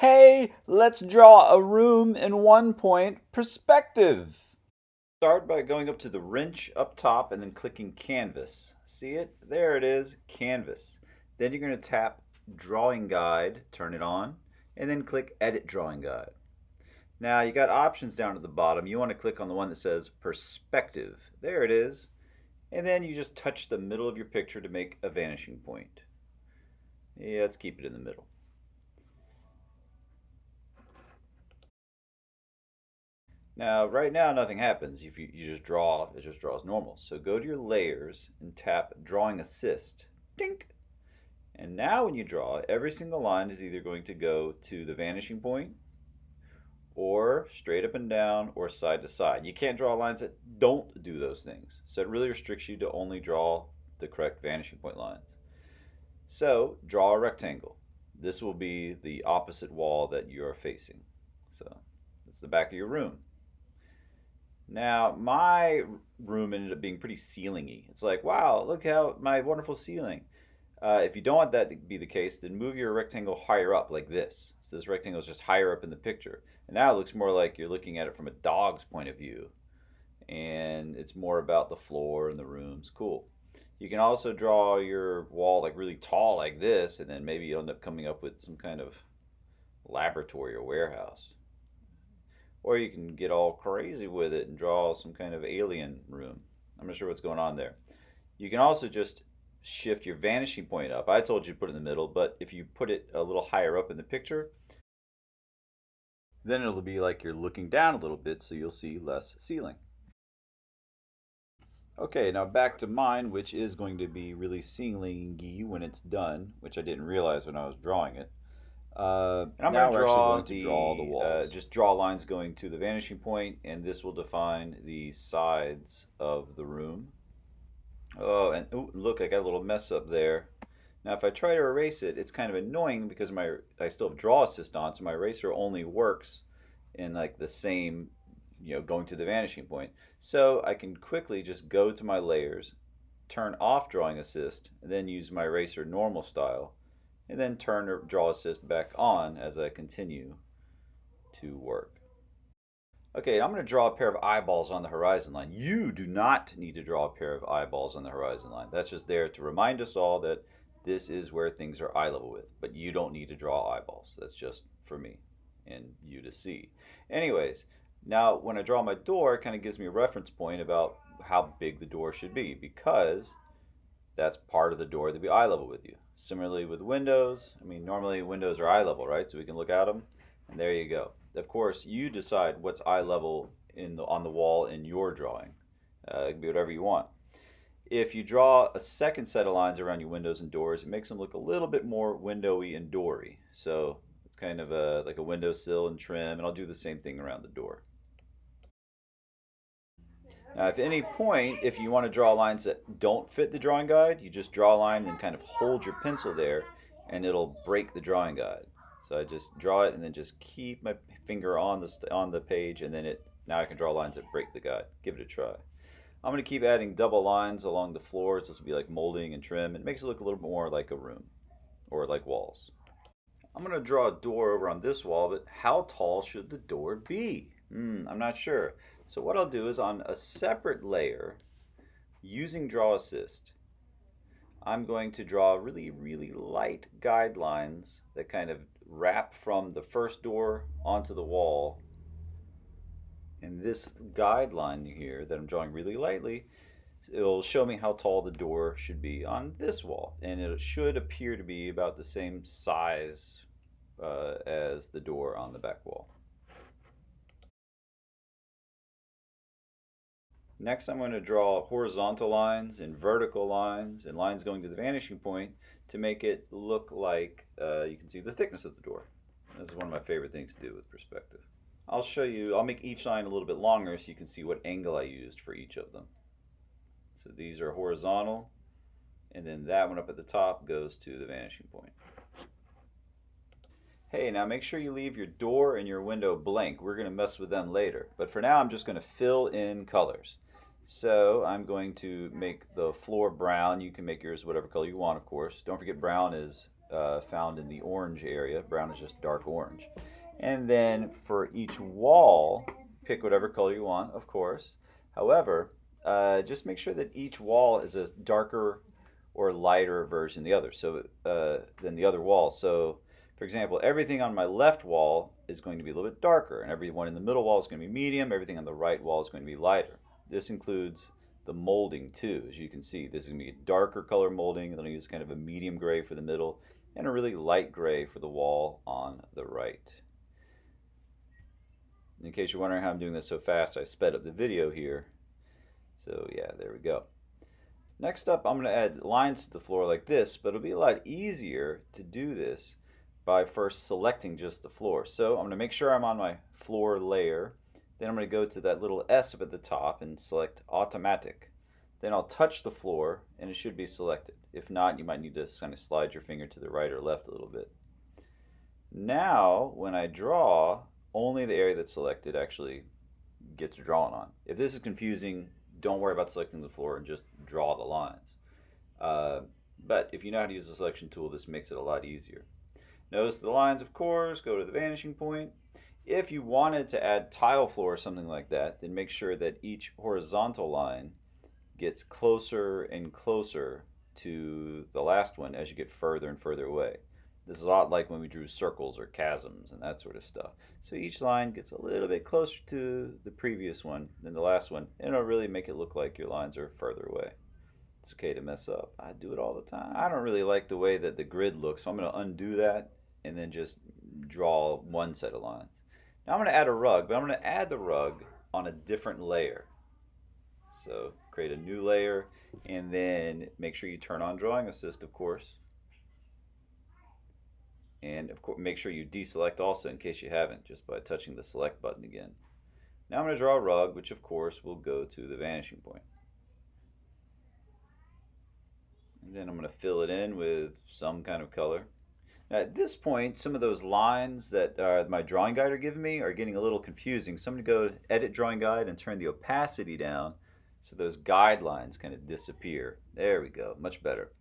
Hey, let's draw a room in 1 point perspective. Start by going up to the wrench up top and then clicking canvas. See it? There it is, canvas. Then you're going to tap drawing guide, turn it on, and then click edit drawing guide. Now you got options down at the bottom. You want to click on the one that says perspective. There it is. And then you just touch the middle of your picture to make a vanishing point. Yeah, let's keep it in the middle. Now, right now, nothing happens. If you just draw, it just draws normal. So go to your layers and tap Drawing Assist. Dink! And now when you draw, every single line is either going to go to the vanishing point, or straight up and down, or side to side. You can't draw lines that don't do those things. So it really restricts you to only draw the correct vanishing point lines. So draw a rectangle. This will be the opposite wall that you are facing. So that's the back of your room. Now, my room ended up being pretty ceilingy. It's like, wow, look how my wonderful ceiling. If you don't want that to be the case, then move your rectangle higher up like this. So this rectangle is just higher up in the picture. And now it looks more like you're looking at it from a dog's point of view. And it's more about the floor and the rooms. Cool. You can also draw your wall like really tall like this, and then maybe you end up coming up with some kind of laboratory or warehouse. Or you can get all crazy with it and draw some kind of alien room. I'm not sure what's going on there. You can also just shift your vanishing point up. I told you to put it in the middle, but if you put it a little higher up in the picture, then it'll be like you're looking down a little bit, so you'll see less ceiling. Okay, now back to mine, which is going to be really ceilingy when it's done, which I didn't realize when I was drawing it. And I'm going to draw the walls. Just draw lines going to the vanishing point, and this will define the sides of the room. Oh, and ooh, look, I got a little mess up there. Now, if I try to erase it, it's kind of annoying because I still have Draw Assist on, so my eraser only works in like the same, going to the vanishing point. So I can quickly just go to my layers, turn off Drawing Assist, and then use my eraser normal style, and then turn Draw Assist back on as I continue to work. Okay, I'm going to draw a pair of eyeballs on the horizon line. You do not need to draw a pair of eyeballs on the horizon line. That's just there to remind us all that this is where things are eye level with, but you don't need to draw eyeballs. That's just for me and you to see. Anyways, now when I draw my door, it kind of gives me a reference point about how big the door should be, because that's part of the door to be eye level with you. Similarly with windows, normally windows are eye level, right? So we can look at them, and there you go. Of course, you decide what's eye level on the wall in your drawing. It can be whatever you want. If you draw a second set of lines around your windows and doors, it makes them look a little bit more windowy and doory. So it's kind of like a windowsill and trim, and I'll do the same thing around the door. Now, at any point, if you want to draw lines that don't fit the drawing guide, you just draw a line and kind of hold your pencil there, and it'll break the drawing guide. So I just draw it and then just keep my finger on the page, and then now I can draw lines that break the guide. Give it a try. I'm going to keep adding double lines along the floors. This will be like molding and trim. It makes it look a little more like a room or like walls. I'm going to draw a door over on this wall, but how tall should the door be? I'm not sure. So what I'll do is on a separate layer, using Draw Assist, I'm going to draw really, really light guidelines that kind of wrap from the first door onto the wall. And this guideline here that I'm drawing really lightly, it'll show me how tall the door should be on this wall. And it should appear to be about the same size as the door on the back wall. Next, I'm going to draw horizontal lines and vertical lines and lines going to the vanishing point to make it look like you can see the thickness of the door. This is one of my favorite things to do with perspective. I'll make each line a little bit longer so you can see what angle I used for each of them. So these are horizontal, and then that one up at the top goes to the vanishing point. Hey, now make sure you leave your door and your window blank. We're going to mess with them later. But for now, I'm just going to fill in colors. So I'm going to make the floor brown. You can make yours whatever color you want, of course. Don't forget brown is found in the orange area. Brown is just dark orange. And then for each wall, pick whatever color you want, of course. However, just make sure that each wall is a darker or lighter version than the other. So than the other wall. So, for example, everything on my left wall is going to be a little bit darker, and everyone in the middle wall is going to be medium. Everything on the right wall is going to be lighter. This includes the molding too. As you can see, this is going to be a darker color molding, and then I use kind of a medium gray for the middle, and a really light gray for the wall on the right. In case you're wondering how I'm doing this so fast, I sped up the video here. So yeah, there we go. Next up, I'm going to add lines to the floor like this, but it'll be a lot easier to do this by first selecting just the floor. So I'm going to make sure I'm on my floor layer. Then I'm going to go to that little S up at the top and select Automatic. Then I'll touch the floor and it should be selected. If not, you might need to kind of slide your finger to the right or left a little bit. Now, when I draw, only the area that's selected actually gets drawn on. If this is confusing, don't worry about selecting the floor and just draw the lines. But if you know how to use the selection tool, this makes it a lot easier. Notice the lines, of course, go to the vanishing point. If you wanted to add tile floor or something like that, then make sure that each horizontal line gets closer and closer to the last one as you get further and further away. This is a lot like when we drew circles or chasms and that sort of stuff. So each line gets a little bit closer to the previous one than the last one, and it'll really make it look like your lines are further away. It's okay to mess up. I do it all the time. I don't really like the way that the grid looks, so I'm going to undo that and then just draw one set of lines. Now I'm going to add a rug, but I'm going to add the rug on a different layer. So create a new layer, and then make sure you turn on Drawing Assist, of course. And of course, make sure you deselect also in case you haven't, just by touching the select button again. Now I'm going to draw a rug, which of course will go to the vanishing point. And then I'm going to fill it in with some kind of color. Now at this point, some of those lines that my drawing guide are giving me are getting a little confusing. So I'm going to go to Edit Drawing Guide and turn the opacity down so those guidelines kind of disappear. There we go, much better.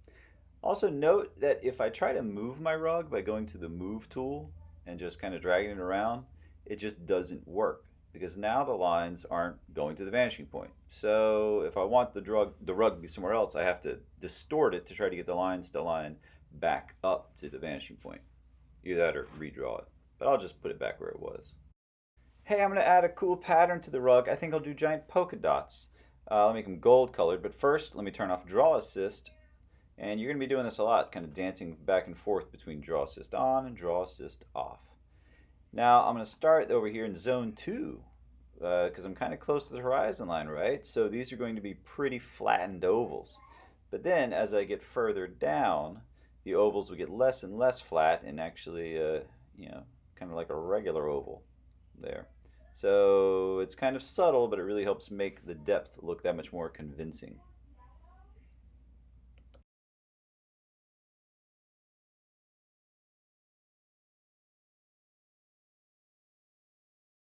Also note that if I try to move my rug by going to the Move tool and just kind of dragging it around, it just doesn't work because now the lines aren't going to the vanishing point. So if I want the rug to be somewhere else, I have to distort it to try to get the lines to line back up to the vanishing point. Either that or redraw it. But I'll just put it back where it was. Hey, I'm going to add a cool pattern to the rug. I think I'll do giant polka dots. I'll make them gold colored, but first let me turn off Draw Assist. And you're going to be doing this a lot, kind of dancing back and forth between Draw Assist on and Draw Assist off. Now I'm going to start over here in Zone 2 because I'm kind of close to the horizon line, right? So these are going to be pretty flattened ovals. But then as I get further down, the ovals will get less and less flat and actually, kind of like a regular oval there. So it's kind of subtle, but it really helps make the depth look that much more convincing.